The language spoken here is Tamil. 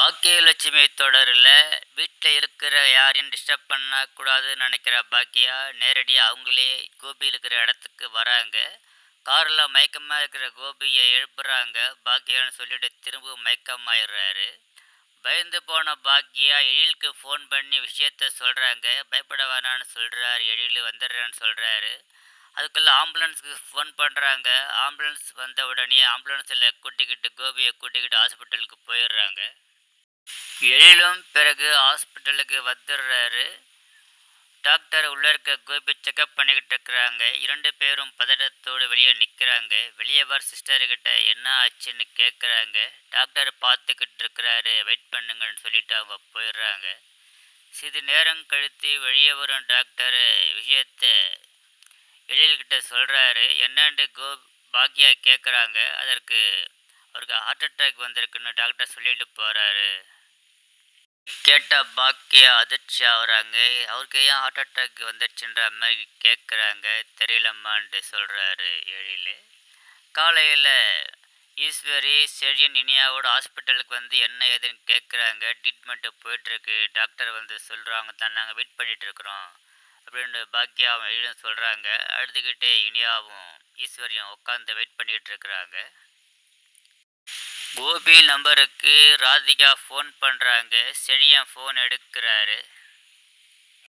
பாக்கியலட்சுமி தொடரில் வீட்டில் இருக்கிற யாரையும் டிஸ்டர்ப் பண்ணக்கூடாதுன்னு நினைக்கிற பாக்கியா நேரடியாக அவங்களே கோபி இருக்கிற இடத்துக்கு வராங்க. காரில் மயக்கமாக இருக்கிற கோபியை எழுப்புறாங்க. பாக்கியான்னு சொல்லிட்டு திரும்பவும் மயக்கமாயிடுறாரு. பயந்து போன பாக்கியா எழிலுக்கு ஃபோன் பண்ணி விஷயத்த சொல்கிறாங்க. பயப்பட வேணான்னு சொல்கிறாரு. எழில் வந்துடுறேன்னு சொல்கிறாரு. அதுக்குள்ளே ஆம்புலன்ஸுக்கு ஃபோன் பண்ணுறாங்க. ஆம்புலன்ஸ் வந்த உடனே ஆம்புலன்ஸில் கூட்டிக்கிட்டு கோபியை கூட்டிக்கிட்டு ஹாஸ்பிட்டலுக்கு போயிடுறாங்க. எழிலும் பிறகு ஹாஸ்பிட்டலுக்கு வந்துடுறாரு. டாக்டர் உள்ளே இருக்க கோபி செக்அப் பண்ணிக்கிட்டு இருக்கிறாங்க. 2 பேரும் பதட்டத்தோடு வெளியே நிற்கிறாங்க. வெளியே வர சிஸ்டர்கிட்ட என்ன ஆச்சுன்னு கேட்குறாங்க. டாக்டர் பார்த்துக்கிட்டு இருக்கிறாரு, வெயிட் பண்ணுங்கன்னு சொல்லிட்டு அவங்க போயிடுறாங்க. சிறிது நேரம் கழித்து வெளியே வரும் டாக்டர் விஷயத்த எழில்கிட்ட சொல்கிறாரு. என்னன்னு பாக்கியா கேட்குறாங்க. அதற்கு அவருக்கு ஹார்ட் அட்டாக் வந்திருக்குன்னு டாக்டர் சொல்லிட்டு போகிறாரு. கேட்ட பாக்கியா அதிர்ச்சி ஆகுறாங்க. அவருக்கு ஏன் ஹார்ட் அட்டாக் வந்துடுச்சுன்ற மாதிரி கேட்குறாங்க. தெரியலம்மான்ட்டு சொல்கிறாரு எழில். காலையில் ஈஸ்வரி செழியன் இனியாவோட ஹாஸ்பிட்டலுக்கு வந்து என்ன ஏதுன்னு கேட்குறாங்க. ட்ரீட்மெண்ட்டு போயிட்டுருக்கு. டாக்டர் வந்து சொல்கிறாங்க தான் நாங்கள் வெயிட் பண்ணிகிட்ருக்குறோம் அப்படின்னு பாக்கியாவும் எழிலும் சொல்கிறாங்க. அழுதுகிட்டே இனியாவும் ஈஸ்வரியும் உட்காந்து வெயிட் பண்ணிக்கிட்டு இருக்கிறாங்க. கோபி நம்பருக்கு ராதிகா ஃபோன் பண்ணுறாங்க. செழியன் ஃபோன் எடுக்கிறாரு.